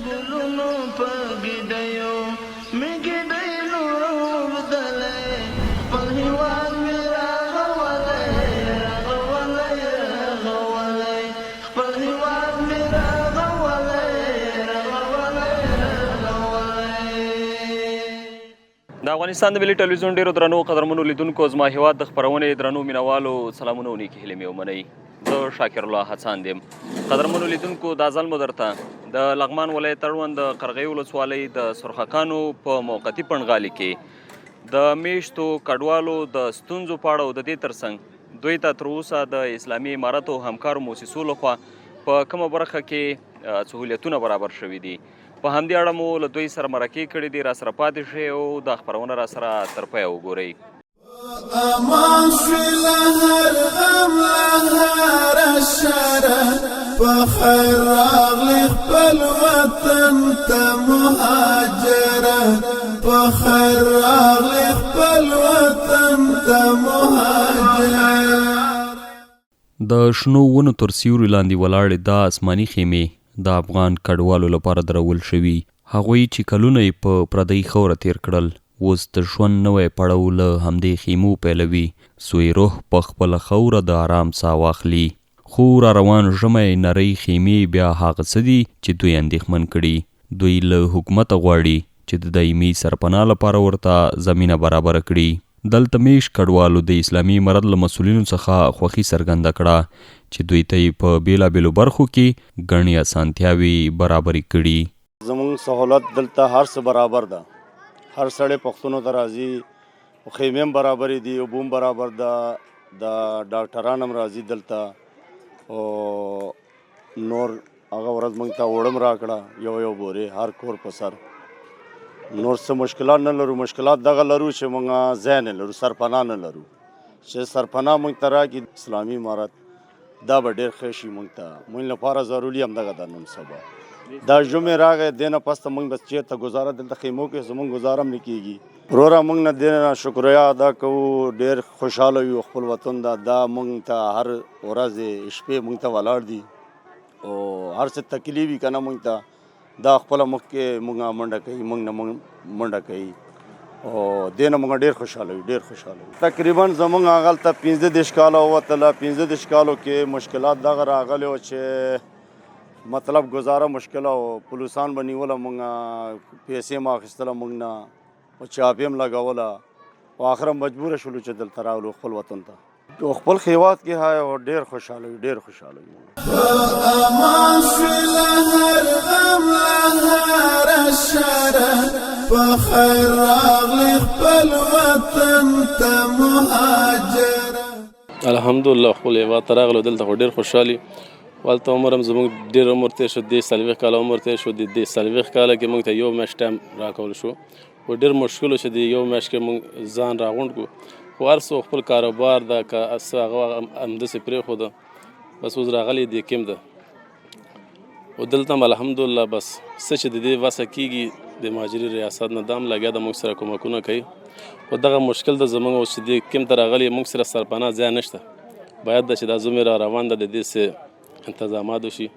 ګلونو په ګډیو مې ګډۍ نور وبدلې خپل هېواد مې راغولی خپل هېواد مې راغولی د افغانستان د ملي ټلویزیون ډیرو درنو قدرمنو لیدونکو زما هیواد د خپرونې درنو مینوالو سلامونه او نیکې هیلې مې ومنئ. زه شاکر الله هڅاند یم. قدرمنو لیدونکو دا ځل مو درته د لغمان ولایت اړوند د قرغۍ ولسوالۍ د سرخکانو په موقتي پنډغالي کې د میشتو کډوالو د ستونزو په اړه او د دې ترڅنګ دوی ته تر اوسه د اسلامي امارت او همکارو موسسو لخوا په کومه برخه کې سهولیتونه برابر شوي دي په همدې اړه مو له دوی سره مرکې کړې دي. را سره پاتې شئ او دا خپرونه را سره تر پایه وګورئ. امان شوی لهر غم لهر شره په خیر راغلی خپل وطن ته مهاجره په خیر راغلی خپل وطن ته مهاجره. د شنو ونو تر سیوري لاندې ولاړې دا آسماني خیمې د افغان کډوالو لپاره درول شوي. هغوی چې کلونه یې په پردۍ خاوره تیر کړل اوس د ژوند نوی پړاو له همدې خیمو پیلوي سوی روح په خپله خاوره د آرام ساه واخلي. خو را روان ژمی نرۍ خیمې بیا هغه څه دي چې دوی اندېښمن کړي. دوی له حکومته غواړي چې د دایمي سرپناه لپاره ورته زمینه برابره کړي. دلته میش کډوالو د اسلامي امارت له مسؤلینو څخه خوښي څرګنده کړه چې دوی ته یې په بېلابېلو برخو کې ګڼې اسانتیاوې برابرې کړي. زموږ سهولت دلته هر څه برابر ده. هر سړی پښتونو ته راځي، خیمې هم برابرې دي، اوبه هم برابر ده، د ډاکټران هم راځي دلته. او نور هغه ورځ موږ ته اوړه هم راکړه یو بورې هر کور په سر. نور څه مشکلات نه لرو. مشکلات دغه لرو چې موږ ځای نه لرو، سرپناه نه لرو. چې سرپناه موږ ته راکړي اسلامي امارت دا به ډېر ښه شي. موږ ته موږ لپاره ضروري همدغه ده. نن سبا دا ژمی راغی، دې نه پس ته موږ بس چېرته ګزاره دلته خیمو کې زموږ ګزاره هم نه کېږي. وروره موږ نه دې نه شکریه ادا کوو، ډېر خوشحاله یو خپل وطن ده. دا موږ ته هر ورځ شپې موږ ته ولاړ دي او هر څه تکلیف وي که نه موږ ته دا خپله مخ کې موږ منډه کوي، موږ نه منډه کوي او دې نه موږ ډېر خوشحاله یو، ډېر خوشحاله یو. تقریبا زموږ هغلته 15 کاله ووتله. 15 کالو کې مشکلات دغه راغلی و چې مطلب گزاره مشکل او پولیسان به نیوله، موږ پیسې هم اخیستله موږ نه او چاپې هم لګوله او آخره مجبوره شولو چې دلته راغلو خپل وطن ته او خپل هېواد کې او ډېر خوشحاله یو، ډېر خوشحاله یو. امان شوی لهر غم لهر شره په خیر راغلی خپل وطن ته مهاجره. الحمدلله خپل هېواد ته راغلو. دلته خو ډېر خوشحالي والته عمر هم زموږ ډېر عمر تېر شو. 40 کاله عمر تېر شو. د 40 کاله کې موږ ته یو میاشت ټایم راکول شو. خو ډېر مشکل و چې د یو میاشت کې موږ ځان راغونډ کړو. خو هر څه خپل کاروبار ده که څه هغه همداسې پرېښوده. بس اوس راغلی دې کیم ده او دلته هم الحمدلله بس څه چې د دې وسه کېږي د مهاجري ریاست نه دا هم لګیا ده، موږ سره کومکونه کوي. خو دغه مشکل ده زموږ اوس چې دې کیم ته راغلي موږ سره سرپناه ځای نشته. باید ده چې دا زمې را روان ده د دې څه انتظامات وشي.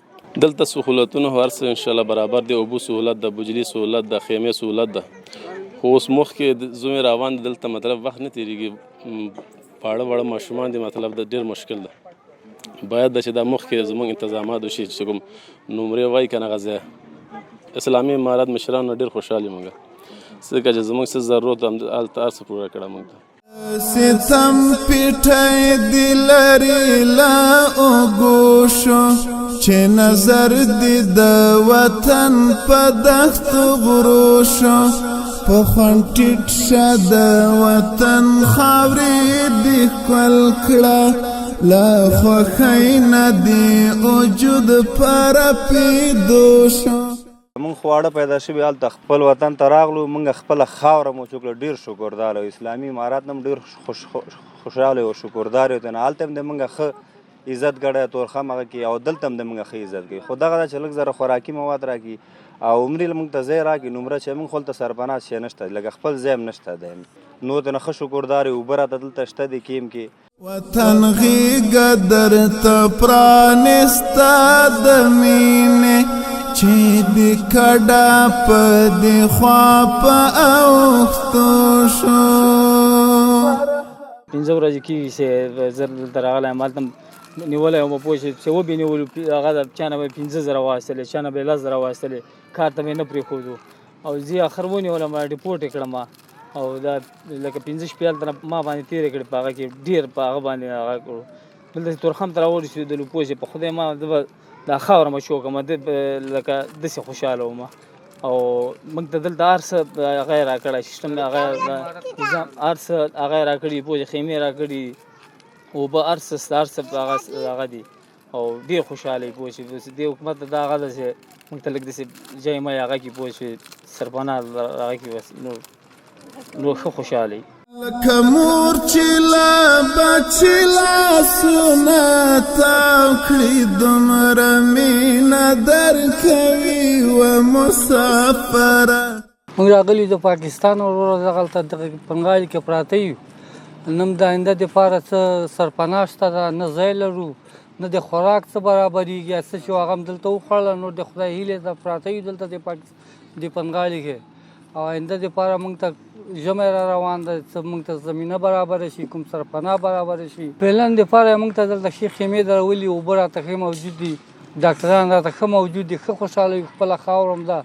دلته سهولتونه هر څه انشاءالله برابر دي. اوبو سهولت ده، بجلي سهولت ده، خیمې سهولت ده. خو اوس مخکې زمې روان دي دلته مطلب وخت نه تېرېږي. واړه ماشومان دي مطلب د ډېر مشکل ده. باید ده چې دا مخکې زموږ انتظامات وشي چې کوم نمرې وایي که نه هغه ځای اسلامي امارت مشرانو ډېر خوشحال یم موږ ځکه چې زموږ څه ضرورت هلته هر څه پوره کړه موږ ته. ستم پیټی دی لري لا اوګوشو چې نظر دی د وطن په دښتو غروشو په خوند ټیټ شه د وطن خاورې دی ښکل کړه لا خوښۍ نه دی وجود پر پیدو شو. مونږ خواړه پیدا شوي هلته خپل وطن ته راغلو. مونږ خپله خاوره مو څوک ډېر شکردار او اسلامي امارات نه هم ډېر خوشحاله او شکردار یو. هلته هم د مونږ ښه عزت ګړی تورخم هغه کوي او دلته هم د مونږ ښه عزت کوي. خو دغه ده چې لږ زره خوراکي مواد راکړي او عمرې مونږ ته ځای راکړي. نمره چې مونږ خو هلته سرپناه شی نشته، لږ خپل ځای هم نشته دی. نو ته نه ښه شکردار یو. اوبه راته دلته شته دي کیم کې. وطن غیږه درته پرانسته د مینې چې د کډا په د خوا په اوختو شو 15 ورځې کېږي چې زه دلته راغلی یم هلته نیولی یم پوه شې چې وبې نیولو هغه د چا نه به یې 15,000 واخیستلې چا نه به یې 10,000 واخیستلې کار ته مې نه پرېښودو او زه اخر ونیولم ریپورټ یې کړم او دا لکه 15 شپې هلته ما باندې تېرې کړې په هغه کې ډېر په هغه باندې هغه کړو دلته تورخم ته راورسېدلو پوه شې په خدای ما دا خاوره مه شو کړم لکه داسې خوشحاله وم او موږ ته دلته هر څه هغه یې راکړی سیسټم هغه نظام هر څه هغه یې راکړي پوه شې خیمې راکړي اوبه هر څه هغه دي او ډېر خوشحاله پوه شې دې حکومت ته دا هغه ده چې موږ ته لږ داسې ځای مه هغه کې پوه شې سرپناه هغه کې بس نور ښه خوشحاله لکه مور چې لا بچي لاسونه تاو کړي دومره مینه درکوي و مسافره موږ راغلي د پاکستان وروره دغلته دغه بنګال کې پراته یو نم د آینده دپاره څه سرپناه شته ده نه ځای لرو نه د خوراک څه برابرېږي څه چې هغه هم دلته وخوړله نور د خدای هیلې ته پراته یو دلته د بنګال کې او آینده دپاره موږ ته ژمی را روان ده څه موږ ته زمینه برابره شي کوم سرپناه برابره شي پلان دپاره موږ ته دلته ښې خیمې درولي اوبه راته ښې موجود دي ډاکټران راته ښه موجود دي ښه خوشحاله یو خپله خاوره هم ده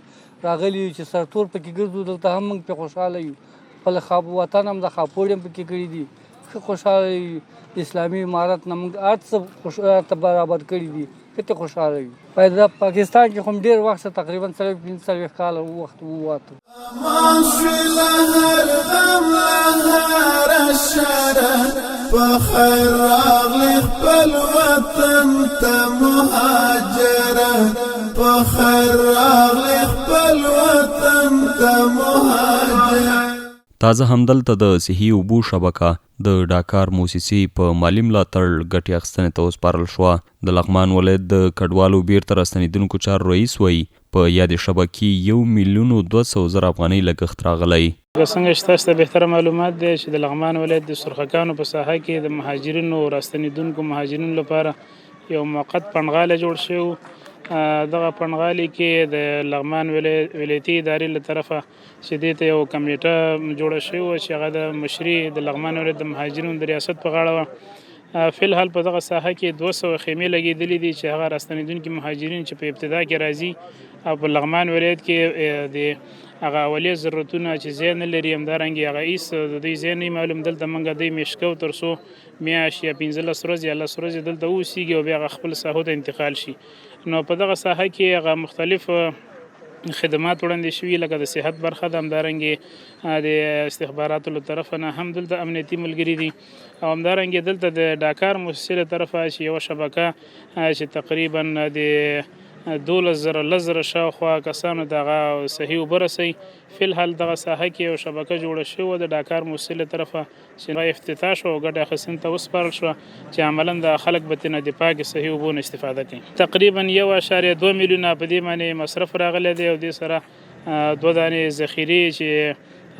راغلي یو چې سرتور پکې ګرځو دلته هم موږ پرې خوشحاله یو خپل وطن هم د خاپوړ هم پکې کړي دي ښه خوشحاله یو اسلامي امارت نه موږ هر څه برابر کړي دي ښه خوشحاله یو پیدا پاکستان کې هم ډېر وخت تقریبا 45 کاله وخت وواته امان شوي له هر غم له هره شره په خیر راغلې خپل وطن ته مهاجره په خیر راغلې خپل وطن ته مهاجره تازه همدلته د صحي اوبو شبکه د ډاکار موسسې په مالي ملاتړ ګټې اخیستنې ته وسپارل شوه د لغمان ولایت د کډوالو بیرته راستنېدونکو چارو رئیس وایي په یادې شبکې 1,200,000 افغانۍ لګښت راغلی څنګه چې تاسو ته بهتره معلومات دی چې د لغمان ولایت د سرخکانو په ساحه کې د مهاجرینو راستنېدونکو مهاجرینو لپاره یو موقت پنډغالی جوړ شوی دغه پنډغالي کې د لغمان ولایتي ادارې له طرفه چې دې ته یو کمیټه جوړه شوې وه چې هغه د مشري د لغمان ولایت د مهاجرینو د ریاست په غاړه وه فی الحال په دغه ساحه کې 200 خیمې لګېدلې دي چې هغه راستنېدونکي مهاجرین چې په ابتدا کې راځي او په لغمان ولایت کې د هغه اولیه ضرورتونه چې ځای نه لري همدارنګې هغه هېڅ د دوی ځای نه معلوم دلته موږ دوی میشت کوو تر څو میاشت یا 15 ورځې یا 10 ورځې دلته واوسېږي او بیا هغه خپل ساحو ته انتقال شي نو په دغه ساحه کې هغه مختلف خدمات وړاندې شوي لکه د صحت برخه ده همدارنګې د استخباراتو له طرفه نه هم دلته امنیتي ملګري دي او همدارنګې دلته د ډاکار موسسې له طرفه چې یوه شبکه چې تقریبا د 12,000 شاوخوا کسانو دغه صحي اوبه رسوي فی الحال دغه ساحه کې یو شبکه جوړه شوې د ډاکار موسسې له طرفه چې افتتاح شوه او ګټه اخیستنې ته وسپارل شوه چې عملا د خلک به ترې د پاکې صحي اوبو نه استفاده کوي تقریبا 1.2 میلیونه په دې باندې مصرف راغلی دی او دې سره 2 دانې ذخیرې چې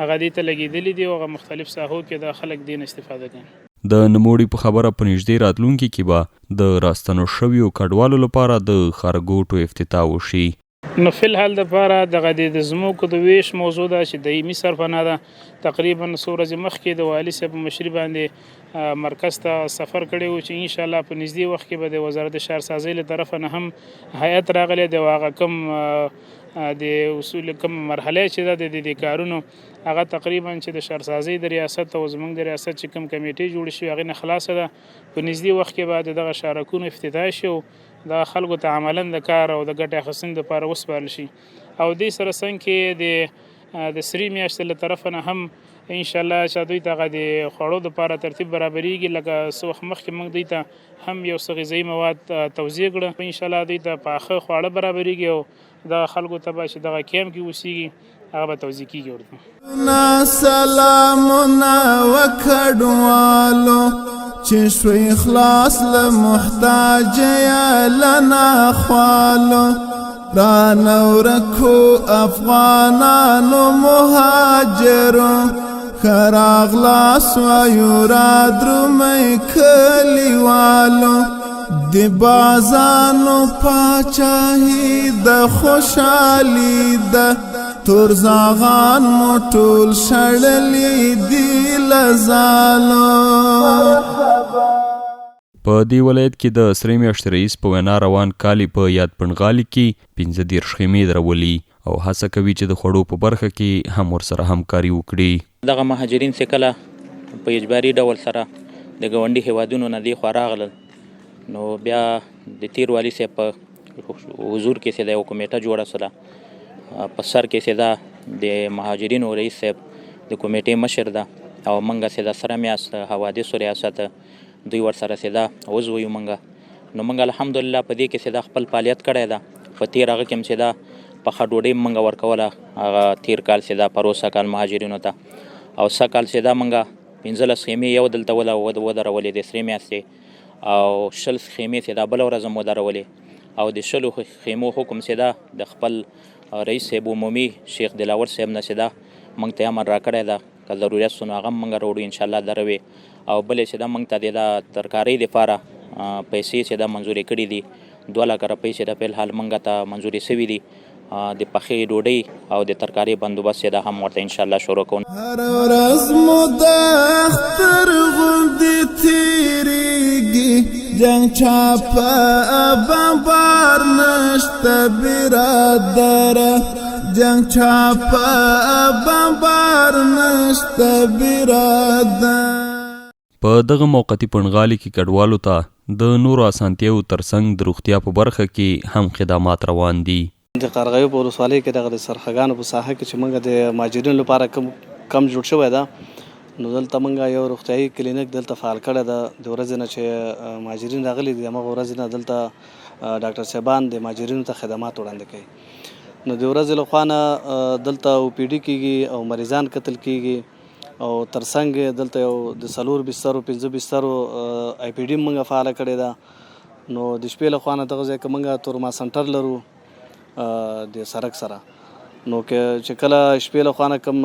هغه دې ته لګېدلې دي او هغه مختلف ساحو کې د خلک دې نه استفاده کوي د نوموړي په خبره په نږدې راتلونکي کې به د راستنو شویو کډوالو لپاره د ښارګوټو افتتاح وشي نو فی الحال دپاره دغه د ځمکو د ویش موضوع ده چې دایمي سرپناه ده تقریبا څو ورځې مخکې د والي صاحب په مشري باندې مرکز ته سفر کړی و چې انشاءالله په نږدې وخت کې به د وزارت شهرسازۍ له طرفه نه هم هیئت راغلی دی او هغه کوم د اصول کوم مرحله چې ده د کارونو هغه تقریبا چې د شهرسازۍ د ریاست او زموږ د ریاست چې کوم کمیټې جوړې شوې هغې نه خلاصه ده په نږدې وخت کې به دغه شارکونو افتتاح شي او د خلکو ته عملا د کار او د ګټې اخیستنې دپاره وسپارل شي او دې سره څنګ کې د سري میاشتې له طرفه نه هم انشاءالله چې دوی ته هغه د خوړو دپاره ترتیب برابرېږي لکه څه وخت مخکې موږ دوی ته هم یو څه غذایي مواد توضیح کړه انشاءالله دوی ته پاخه خواړه برابرېږي او د خلکو ته به چې دغه کیمپ کې اوسېږي هغه به توضیح کېږي ورته سلامونه وکډوالو چې شوي خلاص له محتاج یا لنا خوالو رانورکو افغانانو مهاجرو خراغلاس وایو را درومی کلیوالو د بازانو پاچاهي د خوشحالي د تور زاغان مو ټول شړلي دي لزالو. په دې ولایت کې د سرې میاشتې رئیس په وینا روان کال په یاد پنغالي کې 15 خیمې درولي او هڅه کوي چې د خوړو په برخه کې هم ورسره همکاري وکړي. دغه مهاجرین چې کله په اجباري ډول سره د ګاونډي هیوادونو نه دې خوا راغلل نو بیا د تیر والي صاحب په حضور کې چې د یو کمیټه جوړه سوله په سر کې چې دا د مهاجرینو رئیس صاحب د کمیټې مشر ده او موږ چې د سره میاشت حوادثو ریاست دوی ورسره چې دا عضو یو موږ نو موږ الحمدلله په دې کې چې دا خپل فعالیت کړی ده. په تیر هغه کې هم چې دا پخه ډوډۍ موږ ورکوله هغه تیر کال چې دا پروسه کال مهاجرینو ته او سږ کال چې دا موږ 15 خیمې یو دلته ودرولې د سرې میاشتې او 20 خیمې چې دا بله ورځ هم ودرولې او د 20 خیمو حکم چې دا د خپل رئیس صاحب عمومي شیخ دلاور صاحب نه چې دا موږ ته امر راکړی ده که ضرورت سو نو هغه هم موږ راوړو انشاءالله دروي او بلې چې دا موږ ته د ترکارۍ دپاره پیسې چې دا منظورې کړي دي 2 لکه روپۍ چې د فی الحال موږ ته منظورې سوي دي د پخې ډوډۍ او د ترکارۍ بندوبست چې دا هم ورته انشاءالله شروع کوو. هر ورځ مو د اختر غوندې تېرېږي جنګ چاپه بمبار نشته برادره جنګ چاپه بمبار نشته برادره. په دغه موقتي پنغالي کې کډوالو ته د نورو اسانتیاو ترڅنګ د روغتیا په برخه کې هم خدمات روان دي. د قرغیو په ولسوالۍ کې دغه د سرخګانو په ساحه کې چې موږ د مهاجرینو لپاره کم جوړ شوی ده نو دلته موږ یو روغتیایي کلینیک دلته فعال کړی ده. د ورځې نه چې مهاجرین راغلي دي همغه ورځې نه دلته ډاکټر صاحبان د مهاجرینو ته خدمات وړاندې کوي. نو د ورځې له خوا نه دلته OPD کېږي او مریضان کتل کېږي او ترڅنګ دلته یو د 4 بسترو 5 بسترو IPD موږ فعاله کړې ده. نو د شپې له خوا نه دغه ځای کې موږ تورما سنټر لرو د سرک سره نو چې کله شپې له خوا نه کوم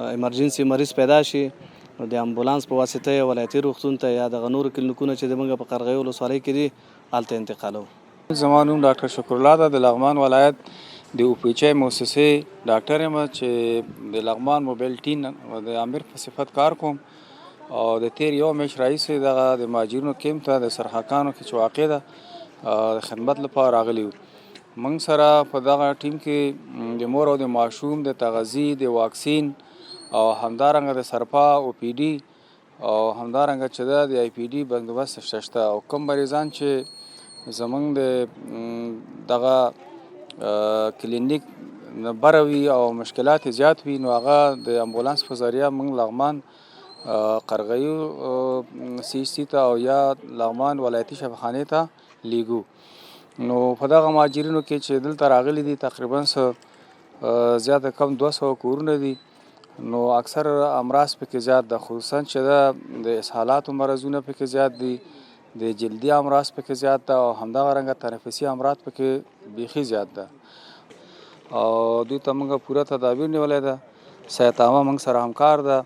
ایمرجنسي مریض پیدا شي نو د امبولانس په واسطه یې ولایتي روغتون ته یا دغه نورو کلینیکونه چې د موږ په قرغیو ولسوالۍ کې دي هلته انتقالوو. زما نوم ډاکټر شکرالله ده د لغمان ولایت د اوپیچای موسسې ډاکټر یم چې د لغمان موبایل ټیم د امیر په صفت کار کوم او د تیر یو میاشت راهیسې دغه د مهاجرینو کیمپ ته د سرحقانو کې چې واقع ده د خدمت لپاره راغلي وو. موږ سره په دغه ټیم کې د مور او د ماشوم د تغذیې د واکسین او همدارنګه د سرپا OPD او همدارنګه چې د IPD بندوبست شته او کوم مریضان چې زمونږ د دغه کلینیک نه بره وي او مشکلات زیات وي نو هغه د امبولانس په ذریعه موږ لغمان قرغیو CHC ته او یا لغمان ولایتي شفاخانې ته لیږو. نو په دغه مهاجرینو کې چې دلته راغلي دي تقریبا زیاته کم 200 کورونه دي نو اکثر امراض پکې زیات ده خصوصا چې د اسهالاتو مرضونه پکې زیات دي د جلدي امراض پکې زیات ده او همدغه رنګه تنفسي امراض پکې بیخي زیات ده او دوی ته موږ پوره تدابیر نیولې ده. صحت عامه موږ سره همکار ده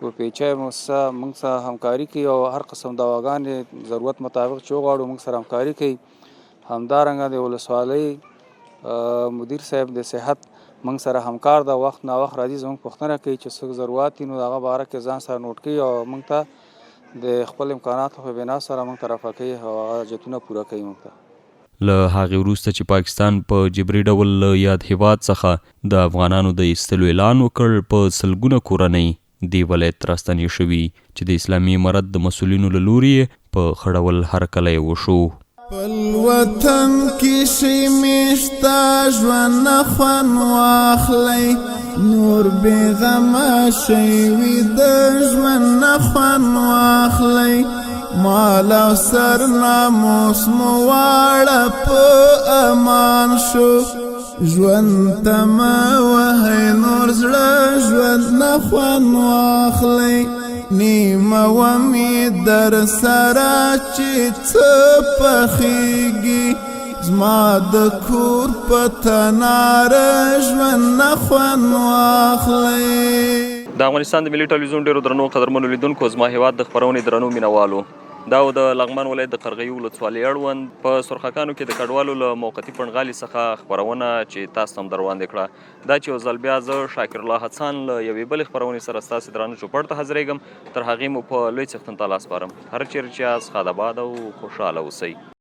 او پیچای موسسه موږ سره همکاري کوي او هر قسم دواګانې ضرورت مطابق چې وغواړو موږ سره همکاري کوي. همدارنګه د ولسوالۍ مدیر صاحب د صحت موږ سره همکار ده وخت نا وخت راځي زموږ پوښتنه کوي چې څه ضرورت دي نو د هغه باره کې ځان سره نوټ کوي او موږ ته د خپل امکاناتو په بنا سره موږ ته رافع کوي او هغه حاجتونه پوره کوي موږ ته. له هغې وروسته چې پاکستان په جبري ډول له یاد هیواد څخه د افغانانو د ایستلو اعلان وکړ په سلګونه کورنۍ دې ولایت راستنې شوي چې د اسلامي امارت د مسؤلینو له لوري په خړول هرکلی وشو. پل وطن کې شي میشتا ژوند خوند واخلی نور بېغمه شي ویده ژوند خوند واخلی مال او سر ناموس مو واړه په امان شو ژوند ته مه وهئ نور زړه ژوند خوند واخلی نیمه ومې در سره چې څه پخېږي زما د کور په تناره ژوند خوند واخلی. د افغانستان د ملي ټلویزیون ډیرو درنو قدرمنو لیدونکو زما هیواد د خپرونې درنو مینوالو دا و د لغمان ولایت د قرغیو ولسوالۍ اړوند په سرخکانو کې د کډوالو له موقتي پنډغالي څخه خپرونه چې تاسو هم در وړاندې کړه. دا چې یو ځل بیا زه شاکر الله حسان له یوې بلې خپرونې سره ستاسې درانه چوپړ ته حاضرېږم. تر هغې مو په لوی څښتن تعالی سپارم. هر چیرې چې یاست ښاد آباد او خوشحاله اوسئ.